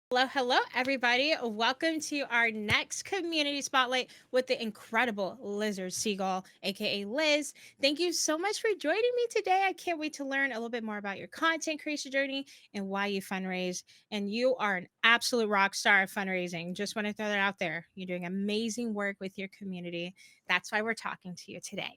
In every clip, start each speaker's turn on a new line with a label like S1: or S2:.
S1: Hello, everybody. Welcome to our next community spotlight with the incredible Lizard Seagull, aka Liz. Thank you so much for joining me today. I can't wait to learn a little bit more about your content creation journey and why you fundraise. And you are an absolute rock star of fundraising. Just want to throw that out there. You're doing amazing work with your community. That's why we're talking to you today.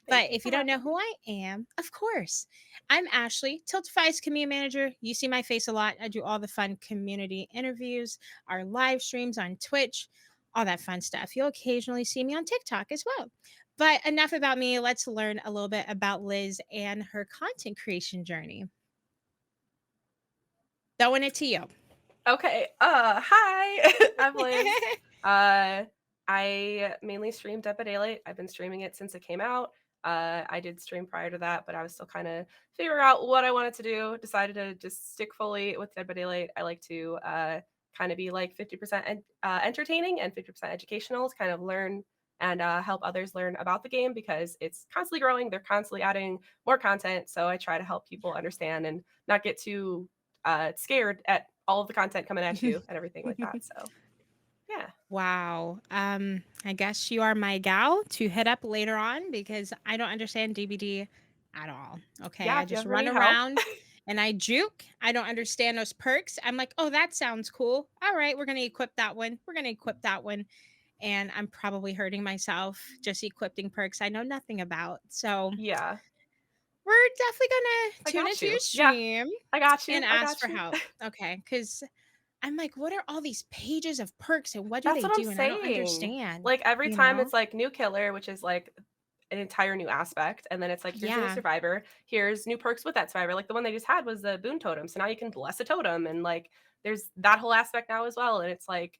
S2: Thank
S1: But
S2: you
S1: if
S2: for
S1: you don't know
S2: having
S1: who
S2: me.
S1: I am, of course, I'm Ashley, Tiltify's community manager. You see my face a lot. I do all the fun community interviews, our live streams on Twitch, all that fun stuff. You'll occasionally see me on TikTok as well. But enough about me. Let's learn a little bit about Liz and her content creation journey. Throwing it to you.
S2: Okay, hi, I'm Liz. Uh, I mainly stream Dead by Daylight. I've been streaming it since it came out. I did stream prior to that, but I was still kind of figuring out what I wanted to do. Decided to just stick fully with Dead by Daylight. I like to kind of be like 50% entertaining and 50% educational to kind of learn and help others learn about the game because it's constantly growing. They're constantly adding more content. So I try to help people understand and not get too scared at all of the content coming at you and everything like that. So yeah,
S1: Wow. I guess you are my gal to hit up later on because I don't understand DBD at all. Okay.
S2: yeah.
S1: I
S2: If you
S1: just
S2: ever
S1: run
S2: need help,
S1: around and I juke. I don't understand those perks. I'm like, oh, that sounds cool. All right, we're gonna equip that one. We're gonna equip that one. And I'm probably hurting myself just equipping perks I know nothing about. So
S2: yeah,
S1: we're definitely gonna
S2: I
S1: tune
S2: got
S1: into your
S2: you. Yeah,
S1: stream
S2: I got
S1: and
S2: you. I
S1: ask
S2: got
S1: for
S2: you.
S1: help. Okay. Because I'm like, what are all these pages of perks and what do
S2: That's
S1: they
S2: what I'm
S1: do? And I don't
S2: saying.
S1: understand,
S2: Like every
S1: you
S2: time
S1: know?
S2: it's like new killer, which is like an entire new aspect, and then it's like here's a new
S1: Yeah.
S2: survivor. Here's new perks with that survivor. Like the one they just had was the boon totem, so now you can bless a totem, and like there's that whole aspect now as well. And it's like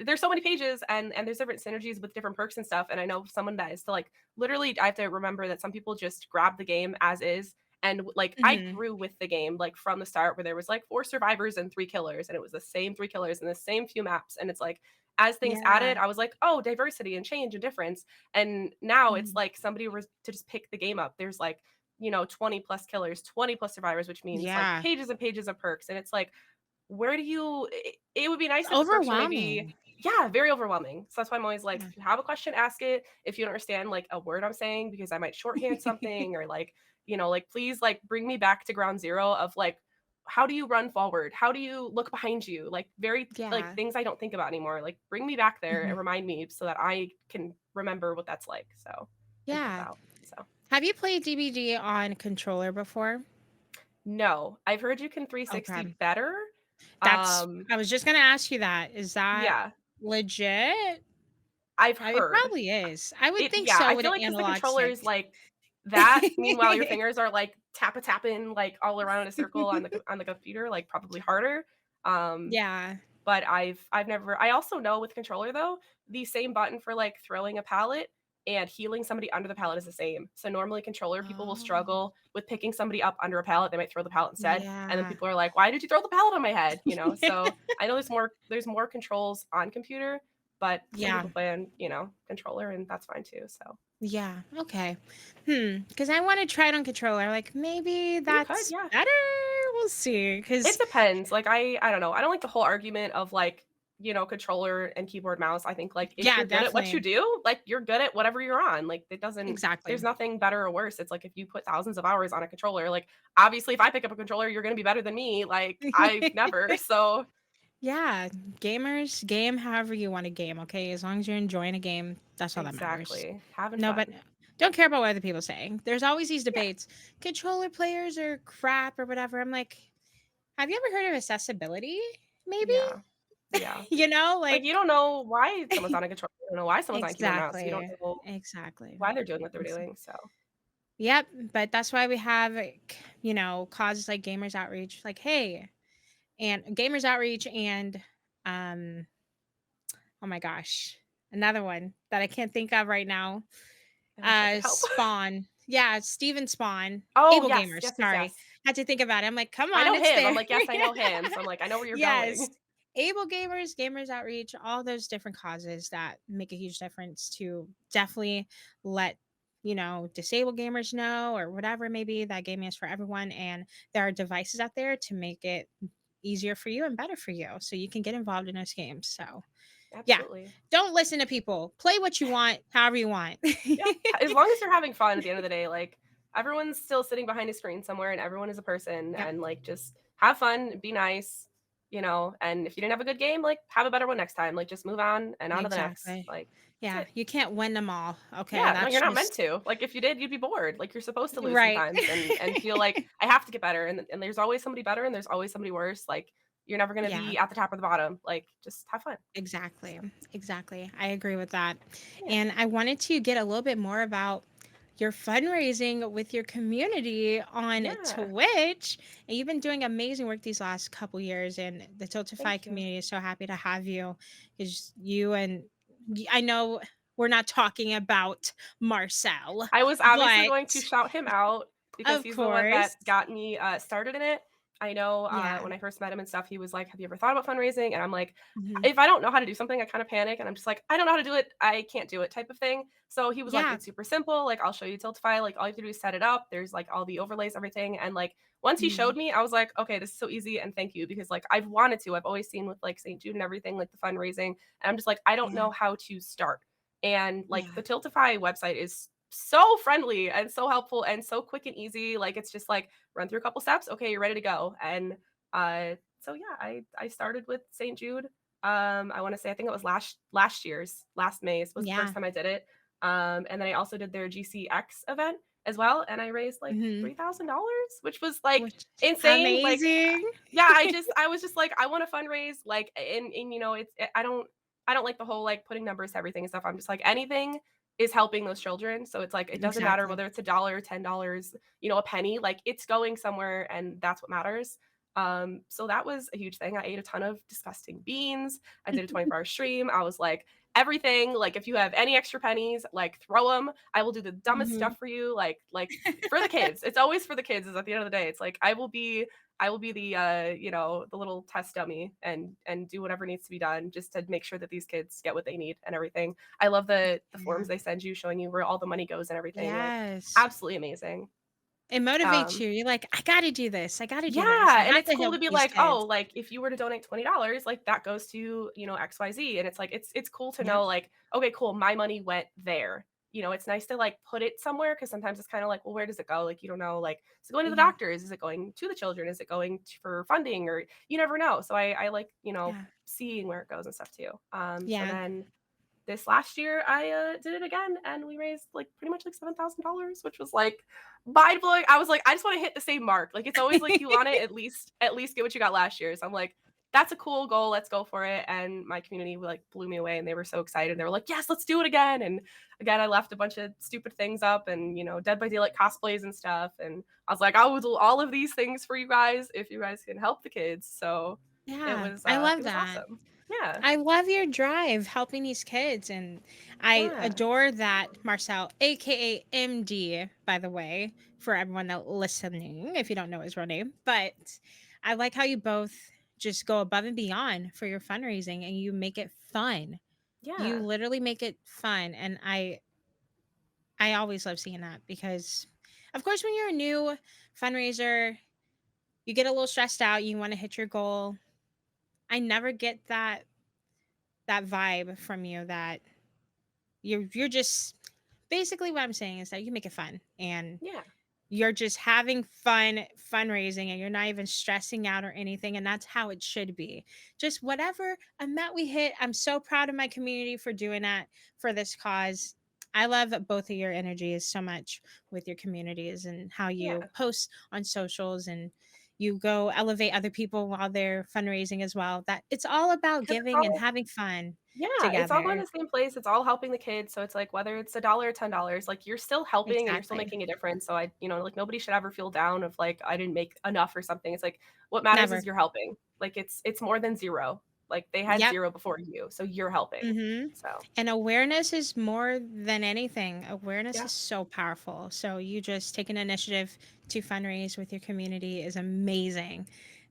S2: there's so many pages and there's different synergies with different perks and stuff. And I know someone that is to like literally I have to remember that some people just grab the game as is. And like I
S1: Mhm.
S2: grew with the game like from the start where there was like 4 survivors and 3 killers and it was the same 3 killers and the same few maps. And it's like as things added,
S1: Yeah.
S2: I was like, oh, diversity and change and difference. And now it's
S1: Mhm.
S2: like somebody was to just pick the game up. There's like, 20 plus killers, 20 plus survivors, which means like
S1: Yeah.
S2: pages and pages of perks. And it's like, where do you it would be
S1: It's
S2: nice if the perks were maybe
S1: overwhelming.
S2: yeah, very overwhelming. So that's why I'm always like,
S1: Yeah.
S2: if you have a question, ask it. If you don't understand like a word I'm saying, because I might shorthand something or like, like please like bring me back to ground zero of like, how do you run forward? How do you look behind you? Like very like
S1: Yeah.
S2: things I don't think about anymore. Like bring me back there
S1: Mhm.
S2: and remind me so that I can remember what that's like. So and help
S1: Yeah.
S2: out. So
S1: Have you played DBD on controller before?
S2: no, I've heard you can 360
S1: Okay.
S2: better.
S1: That's
S2: Um,
S1: I was just gonna ask you that. Is that
S2: yeah,
S1: legit?
S2: I've
S1: It
S2: heard.
S1: probably is. I would
S2: It
S1: think
S2: yeah,
S1: so
S2: I
S1: with
S2: feel
S1: an
S2: like because the
S1: analog
S2: controller
S1: stick.
S2: is like that, meanwhile your fingers are like tapping like all around in a circle on the computer, like probably harder. Um,
S1: Yeah.
S2: but I've never I also know with controller though, the same button for like throwing a pallet and healing somebody under the pallet is the same. So normally controller people will
S1: Oh.
S2: struggle with picking somebody up under a pallet. They might throw the pallet instead. And then
S1: Yeah.
S2: people are like, why did you throw the pallet on my head? So I know there's more controls on computer, but some
S1: Yeah.
S2: people play on, controller and that's fine too. So
S1: Yeah, okay. Because I wanna try it on controller, like, maybe
S2: you could,
S1: that's
S2: yeah.
S1: better? We'll see.
S2: It
S1: Because
S2: depends. Like I don't know. I don't like the whole argument of like, controller and keyboard mouse. I think like if
S1: yeah,
S2: you're good at what you
S1: definitely.
S2: do, like you're good at whatever you're on. Like it doesn't there's
S1: Exactly.
S2: nothing better or worse. It's like if you put thousands of hours on a controller, like obviously if I pick up a controller, you're going to be better than me. Like I've never. So,
S1: Yeah, gamers, game however you wanna game, okay? As long as you're enjoying a game, that's all that matters.
S2: exactly. Having
S1: No, but
S2: fun.
S1: don't care about what other people saying. There's always these
S2: Yeah.
S1: debates, controller players are crap or whatever. I'm like, have you ever heard of accessibility? Maybe?
S2: Yeah. Yeah.
S1: You know,
S2: Like you
S1: like
S2: don't know why someone's on a controller. You don't know why someone's on a keyboard mouse. You don't
S1: exactly,
S2: know
S1: exactly.
S2: why they're doing what they're
S1: Exa
S2: doing. So,
S1: Yep, but that's why we have, like, causes like Gamers Outreach, like, hey, and Gamers Outreach and, um, oh my gosh, another one that I can't think of right now.
S2: I wish I could help.
S1: Spawn. Yeah, Steven Spawn.
S2: Oh,
S1: Able
S2: yes.
S1: Gamers,
S2: Yes, yes,
S1: sorry.
S2: yes.
S1: Had to think about it. I'm like, "Come
S2: I
S1: on,
S2: know
S1: it's
S2: him. I'm
S1: there."
S2: like, "Yes, I know him." So I'm like, "I know where you're
S1: Yes.
S2: going."
S1: Able Gamers, Gamers Outreach, all those different causes that make a huge difference to definitely let, disabled gamers know or whatever it may be that gaming is for everyone, and there are devices out there to make it easier for you and better for you so you can get involved in those games. So, yeah.
S2: Absolutely.
S1: Don't listen to people. Play what you want, however you want.
S2: Yeah, as long as you're having fun at the end of the day, like, everyone's still sitting behind a screen somewhere and everyone is a person
S1: Yep,
S2: and, like, just have fun, be nice, and if you didn't have a good game, like, have a better one next time, like, just move on and on to the next,
S1: exactly.
S2: like, that's
S1: Yeah,
S2: it.
S1: you can't win them all. Okay,
S2: Yeah, no,
S1: that's
S2: you're not meant
S1: just
S2: to, like, if you did, you'd be bored, like, you're supposed to lose
S1: right.
S2: sometimes and feel like, "I have to get better," and there's always somebody better and there's always somebody worse, like, you're never gonna
S1: Yeah.
S2: be at the top or the bottom, like, just have fun.
S1: Exactly.
S2: So,
S1: Exactly. I agree with that.
S2: yeah.
S1: And I wanted to get a little bit more about your fundraising with your community on
S2: Yeah,
S1: Twitch. And you've been doing amazing work these last couple years. And the Tiltify
S2: thank you.
S1: community is so happy to have you because you and I know we're not talking about Marcel,
S2: I was obviously
S1: but
S2: going to shout him out because
S1: of
S2: he's the one that
S1: course.
S2: got me, started in it. I know,
S1: Yeah.
S2: when I first met him and stuff, he was like, "Have you ever thought about fundraising?" And I'm like,
S1: Mhm.
S2: if I don't know how to do something, I kinda panic, and I'm just like, "I don't know how to do it. I can't do it," type of thing. So he was like,
S1: Yeah.
S2: "It's super simple. Like, I'll show you Tiltify. Like, all you have to do is set it up. There's, like, all the overlays, everything." And, like, once he showed
S1: Mhm.
S2: me, I was like, "Okay, this is so easy, and thank you," because, like, I've wanted to. I've always seen with, like, St. Jude and everything, like, the fundraising, and I'm just like, "I don't
S1: Yeah.
S2: know how to start." And, like,
S1: Yeah.
S2: the Tiltify website is so friendly and so helpful and so quick and easy. Like, it's just like, run through a couple steps. Okay, you're ready to go. And so yeah, I started with St. Jude. I want to say I think it was last May was the first
S1: Yeah.
S2: time I did it. And then I also did their GCX event as well, and I raised like
S1: Mhm.
S2: $3,000, which was like
S1: Which
S2: insane. Like,
S1: amazing.
S2: yeah, I was just like, I want to fundraise. Like, and I don't like the whole like putting numbers to everything and stuff. I'm just like, anything is helping those children. So it's like, it doesn't matter
S1: Exactly.
S2: whether it's $1, $10, a penny, like it's going somewhere and that's what matters. So that was a huge thing. I ate a ton of disgusting beans. I did a 24-hour stream. I was like, everything, like if you have any extra pennies, like throw them. I will do the dumbest
S1: Mhm.
S2: stuff for you. Like for the kids. It's always for the kids, is at the end of the day. It's like I will be the the little test dummy and do whatever needs to be done just to make sure that these kids get what they need and everything. I love the
S1: Yeah.
S2: forms they send you showing you where all the money goes and everything. Like,
S1: Yes.
S2: absolutely amazing.
S1: It motivates
S2: Um
S1: you. You're like, "I gotta do this. I gotta do this. I
S2: yeah, and
S1: have
S2: it's
S1: to
S2: cool to
S1: help
S2: be
S1: these
S2: like,
S1: kids."
S2: "Oh, like, if you were to donate $20, like, that goes to, XYZ," and it's like, it's cool to
S1: Yep.
S2: know, like, "Okay, cool, my money went there." It's nice to, like, put it somewhere because sometimes it's kinda like, "Well, where does it go?" Like, you don't know, like, is it going to the
S1: Mhm.
S2: doctors? Is it going to the children? Is it going t for funding? Or you never know. So I like,
S1: Yeah.
S2: seeing where it goes and stuff too. So
S1: Yeah.
S2: then this last year I did it again and we raised like pretty much like $7,000, which was like mind blowing. I was like, I just want to hit the same mark. Like, it's always like you want to at least get what you got last year. So I'm like, that's a cool goal. Let's go for it. And my community like blew me away and they were so excited. They were like, yes, let's do it again. And again, I left a bunch of stupid things up and Dead by Daylight cosplays and stuff. And I was like, I will do all of these things for you guys if you guys can help the kids. So it
S1: Yeah.
S2: was
S1: I
S2: uh
S1: love
S2: it was
S1: that.
S2: awesome. Yeah.
S1: I love your drive helping these kids, and I
S2: Yeah.
S1: adore that Marcel, aka MD, by the way, for everyone that listening, if you don't know his real name. But I like how you both just go above and beyond for your fundraising and you make it fun. You
S2: Yeah.
S1: literally make it fun. And I always love seeing that because of course when you're a new fundraiser, you get a little stressed out, you want to hit your goal. I never get that vibe from you that you're just basically what I'm saying is that you make it fun and
S2: Yeah.
S1: you're just having fun fundraising and you're not even stressing out or anything, and that's how it should be. Just whatever amount we hit, I'm so proud of my community for doing that for this cause. I love both of your energies so much with your communities and how you
S2: Yeah.
S1: post on socials and you go elevate other people while they're fundraising as well. That it's all about
S2: Because it's
S1: giving and
S2: all
S1: having fun
S2: yeah, it's all going
S1: together.
S2: to the same place, it's all helping the kids, so it's like whether it's $1 or $10, like, you're still helping and you're still
S1: Exactly.
S2: making a difference, so like, nobody should ever feel down of, like, I didn't make enough or something, it's like, what matters is
S1: Never.
S2: you're helping, like, it's more than 0, like, they had
S1: Yep.
S2: 0 before you, so you're helping,
S1: Mhm.
S2: so,
S1: And awareness is more than anything. Awareness
S2: yeah,
S1: is so powerful. So you just take an initiative to fundraise with your community is amazing.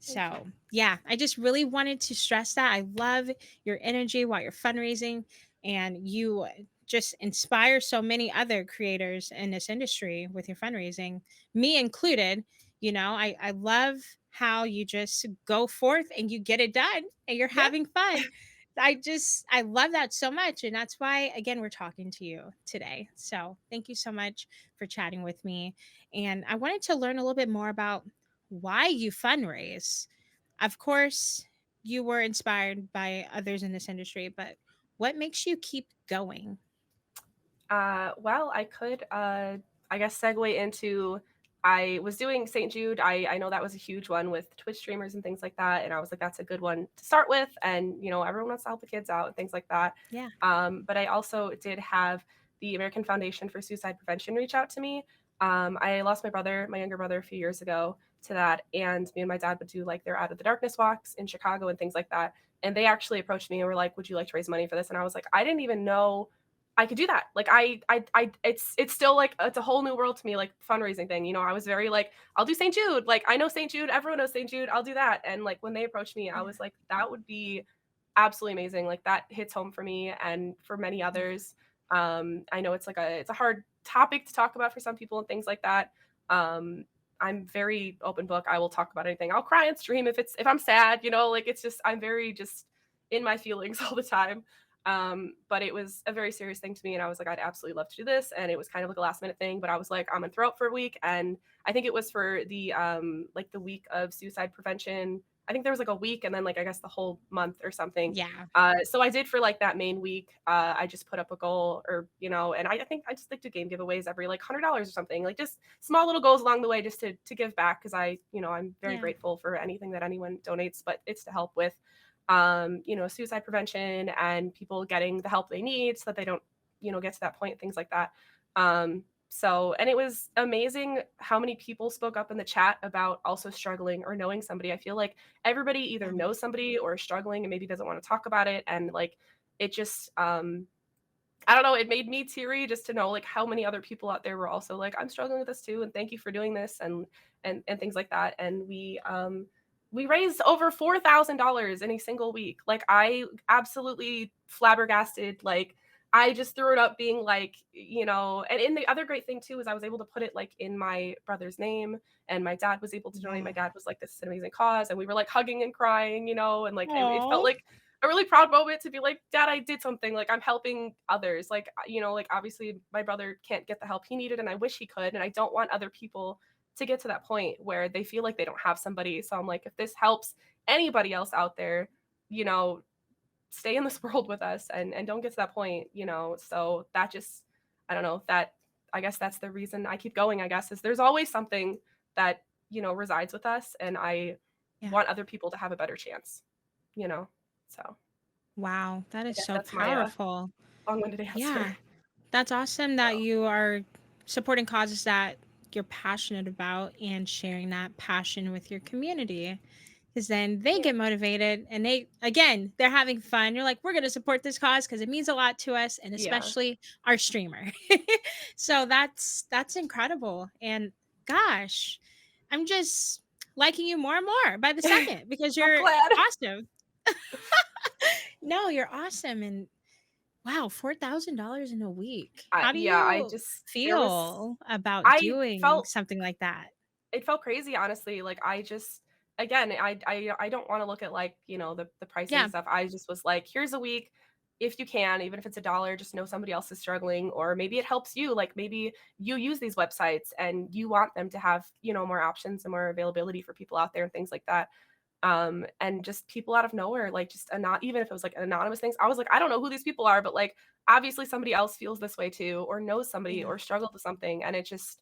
S2: thank you.
S1: So, yeah, I just really wanted to stress that. I love your energy while you're fundraising and you just inspire so many other creators in this industry with your fundraising, me included. I love how you just go forth and you get it done and you're
S2: Yeah.
S1: having fun. I love that so much. And that's why, again, we're talking to you today. So thank you so much for chatting with me. And I wanted to learn a little bit more about why you fundraise. Of course, you were inspired by others in this industry, but what makes you keep going?
S2: Well, I could, I guess, segue into I was doing St. Jude. I know that was a huge one with Twitch streamers and things like that. And I was like, that's a good one to start with. And, everyone wants to help the kids out and things like that.
S1: Yeah.
S2: But I also did have the American Foundation for Suicide Prevention reach out to me. I lost my brother, my younger brother, a few years ago to that. And me and my dad would do like their Out of the Darkness walks in Chicago and things like that. And they actually approached me and were like, would you like to raise money for this? And I was like, I didn't even know I could do that. Like it's still like it's a whole new world to me, like fundraising thing. I was very like, I'll do St. Jude. Like I know St. Jude, everyone knows St. Jude. I'll do that. And like when they approached me, I
S1: Yeah.
S2: was like, that would be absolutely amazing. Like that hits home for me and for many
S1: Yeah.
S2: others. I know it's a hard topic to talk about for some people and things like that. Um, I'm very open book. I will talk about anything. I'll cry and stream if I'm sad, like it's just I'm very just in my feelings all the time. But it was a very serious thing to me, and I was like, I'd absolutely love to do this. And it was kind of like a last minute thing, but I was like, I'm gonna throw it for a week. And I think it was for the like the week of suicide prevention. I think there was like a week and then like I guess the whole month or something.
S1: Yeah.
S2: So I did for like that main week. I just put up a goal or and I think I just like to game giveaways every like $100 or something, like just small little goals along the way just to give back because I'm very
S1: Yeah.
S2: grateful for anything that anyone donates, but it's to help with suicide prevention and people getting the help they need so that they don't, get to that point, things like that. And it was amazing how many people spoke up in the chat about also struggling or knowing somebody. I feel like everybody either
S1: Yeah.
S2: knows somebody or is struggling and maybe doesn't want to talk about it. And like, it just, I don't know, it made me teary just to know like how many other people out there were also like, I'm struggling with this too, and thank you for doing this and things like that. And we raised over $4,000 in a single week. Like I absolutely flabbergasted. Like I just threw it up being like, and the other great thing too is I was able to put it like in my brother's name and my dad was able to donate.
S1: Yeah.
S2: My dad was like, this is an amazing cause. And we were like hugging and crying, and like it felt
S1: Oh.
S2: like a really proud moment to be like, Dad, I did something. Like I'm helping others. Like, like obviously my brother can't get the help he needed and I wish he could. And I don't want other people to get to that point where they feel like they don't have somebody. So I'm like, if this helps anybody else out there, you know, stay in this world with us and don't get to that point. So that just I don't know, that I guess that's the reason I keep going, I guess, is there's always something that, resides with us and I
S1: Yeah.
S2: want other people to have a better chance, you know. So
S1: Wow. That
S2: I
S1: is
S2: guess
S1: so
S2: that's my
S1: powerful.
S2: long-winded answer.
S1: Yeah. That's awesome that
S2: So
S1: you are supporting causes that you're passionate about and sharing that passion with your community. Because then they
S2: yeah.
S1: get motivated and they're having fun. You're like, we're going to support this cause because it means a lot to us and
S2: Yeah.
S1: especially our streamer. So that's incredible. And gosh, I'm just liking you more and more by the second because
S2: I'm
S1: you're
S2: glad.
S1: awesome. No, you're awesome. And wow, $4,000 in a week. How do
S2: Yeah, I
S1: you
S2: just there was
S1: feel about
S2: I
S1: doing
S2: felt
S1: something like that?
S2: it felt crazy, honestly. Like I just again, I don't want to look at like, the pricing and
S1: Yeah.
S2: stuff. I just was like, here's a week. If you can, even if it's $1, just know somebody else is struggling, or maybe it helps you. Like maybe you use these websites and you want them to have, more options and more availability for people out there and things like that. And just people out of nowhere, like just not even if it was like anonymous things. I was like, I don't know who these people are, but like obviously somebody else feels this way too, or knows somebody
S1: Yeah.
S2: or struggled with something. And it just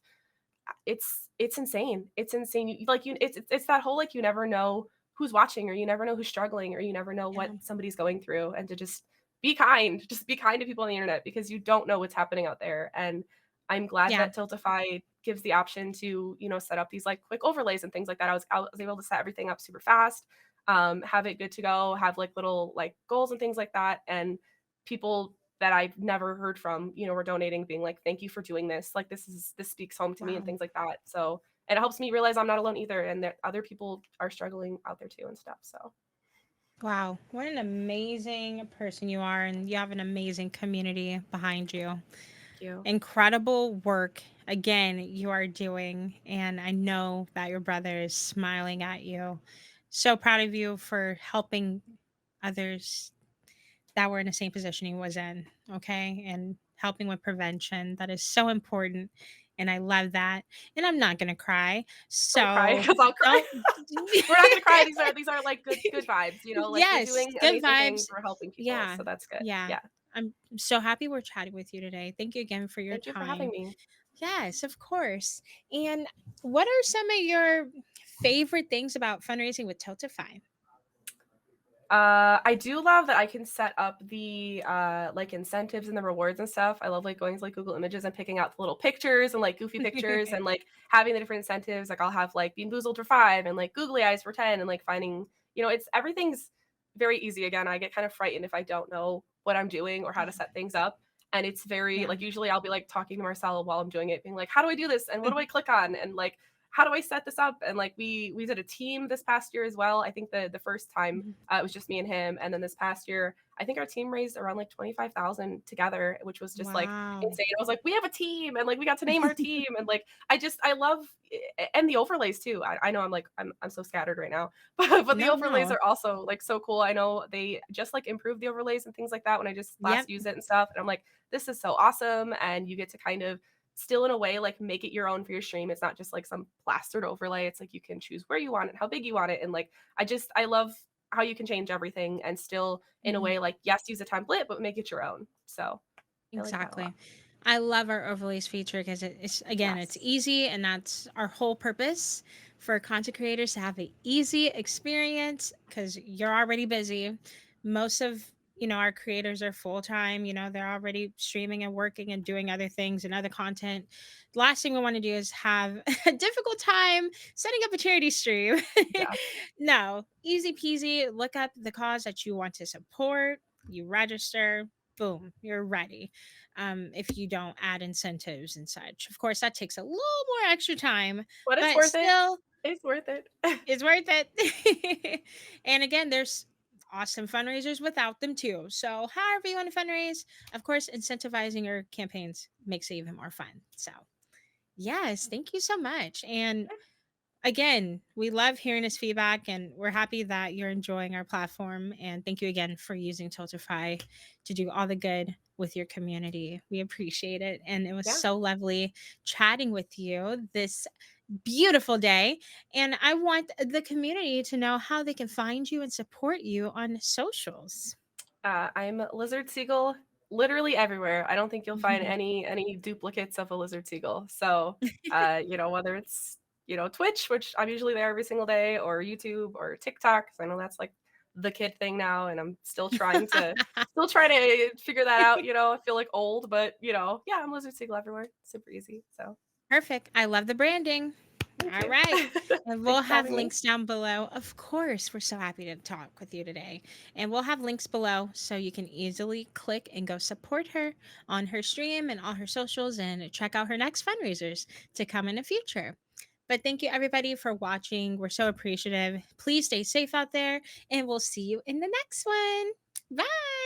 S2: it's insane. It's insane. It's that whole like you never know who's watching or you never know who's struggling or you never know what
S1: Yeah.
S2: somebody's going through and to just be kind to people on the internet because you don't know what's happening out there. And I'm glad
S1: Yeah.
S2: that Tiltify gives the option to, set up these like quick overlays and things like that. I was able to set everything up super fast, have it good to go, have like little like goals and things like that. And people that I've never heard from, were donating, being like, "Thank you for doing this. Like, this speaks home to me," and
S1: Wow.
S2: things like that. So, and it helps me realize I'm not alone either, and that other people are struggling out there too and stuff. So,
S1: Wow. What an amazing person you are. And you have an amazing community behind you.
S2: thank you.
S1: Incredible work. again you are doing. And I know that your brother is smiling at you. So proud of you for helping others that were in the same position he was in, okay? And helping with prevention. That is so important. And I love that. And I'm not going to cry.
S2: Don't cry
S1: So
S2: because I'll cry.
S1: don't.
S2: We're not gonna cry. These are like good vibes, you know, like you're
S1: Yes,
S2: doing
S1: good
S2: amazing things,
S1: vibes.
S2: we're helping people,
S1: Yeah.
S2: so that's good.
S1: Yeah.
S2: Yeah.
S1: I'm so happy we're chatting with you today. Thank you again for your
S2: Thank you for having
S1: time.
S2: me.
S1: Yes, of course. And what are some of your favorite things about fundraising with Tiltify?
S2: I do love that I can set up the, like, incentives and the rewards and stuff. I love, like, going to, like, Google Images and picking out the little pictures and, like, goofy pictures and, like, having the different incentives. Like, I'll have, like, Bean Boozled for 5 and, like, Googly Eyes for 10 and, like, finding it's everything's very easy. Again, I get kind of frightened if I don't know what I'm doing or how to set things up, and it's very
S1: Yeah.
S2: like, usually I'll be, like, talking to Marcella while I'm doing it, being like, "How do I do this? And what do I click on? And, like, how do I set this up?" And, like, we did a team this past year as well. I think the first time
S1: Mhm.
S2: it was just me and him. And then this past year, I think our team raised around like 25,000 together, which was just like
S1: Wow.
S2: insane. I was like, we have a team, and like we got to name our team, and like I love and the overlays too. I know I'm so scattered right now, but the
S1: No,
S2: overlays
S1: no.
S2: are also like so cool. I know they just like improved the overlays and things like that when I just last
S1: Yep.
S2: used it and stuff. And I'm like, this is so awesome, and you get to kind of still in a way like make it your own for your stream. It's not just like some plastered overlay. It's like you can choose where you want it, how big you want it, and like I love how you can change everything and still in a
S1: Mhm.
S2: way like yes use a template but make it your own. So I like that a lot.
S1: Exactly. I love our overlays feature because it's again, it's
S2: Yes.
S1: easy, and that's our whole purpose for content creators to have an easy experience because you're already busy. Most of our creators are full time. They're already streaming and working and doing other things and other content. The last thing we want to do is have a difficult time setting up a charity stream.
S2: Yeah.
S1: No, easy peasy. Look up the cause that you want to support. You register. Boom, you're ready. If you don't add incentives and such. Of course, that takes a little more extra time,
S2: But it's
S1: but
S2: worth it.
S1: still,
S2: It's worth it.
S1: it's worth it. And again, there's awesome fundraisers without them too. So, however you want to fundraise, of course, incentivizing your campaigns makes it even more fun. So, yes, thank you so much. And again, we love hearing his feedback, and we're happy that you're enjoying our platform. And thank you again for using Tiltify to do all the good with your community. We appreciate it. And it was
S2: Yeah.
S1: so lovely chatting with you this beautiful day. And I want the community to know how they can find you and support you on socials.
S2: I'm Lizard Seagull literally everywhere. I don't think you'll find any duplicates of a Lizard Seagull. So, whether it's, Twitch, which I'm usually there every single day, or YouTube or TikTok, 'cause I know that's like the kid thing now, and I'm still trying to figure that out, I feel like old, but yeah, I'm Lizard Seagull everywhere. Super easy. So,
S1: Perfect. I love the branding.
S2: thank
S1: All
S2: you.
S1: right. And we'll
S2: Thank you for
S1: have
S2: having me.
S1: links down below. Of course, we're so happy to talk with you today. And we'll have links below so you can easily click and go support her on her stream and all her socials and check out her next fundraisers to come in the future. But thank you, everybody, for watching. We're so appreciative. Please stay safe out there, and we'll see you in the next one. Bye.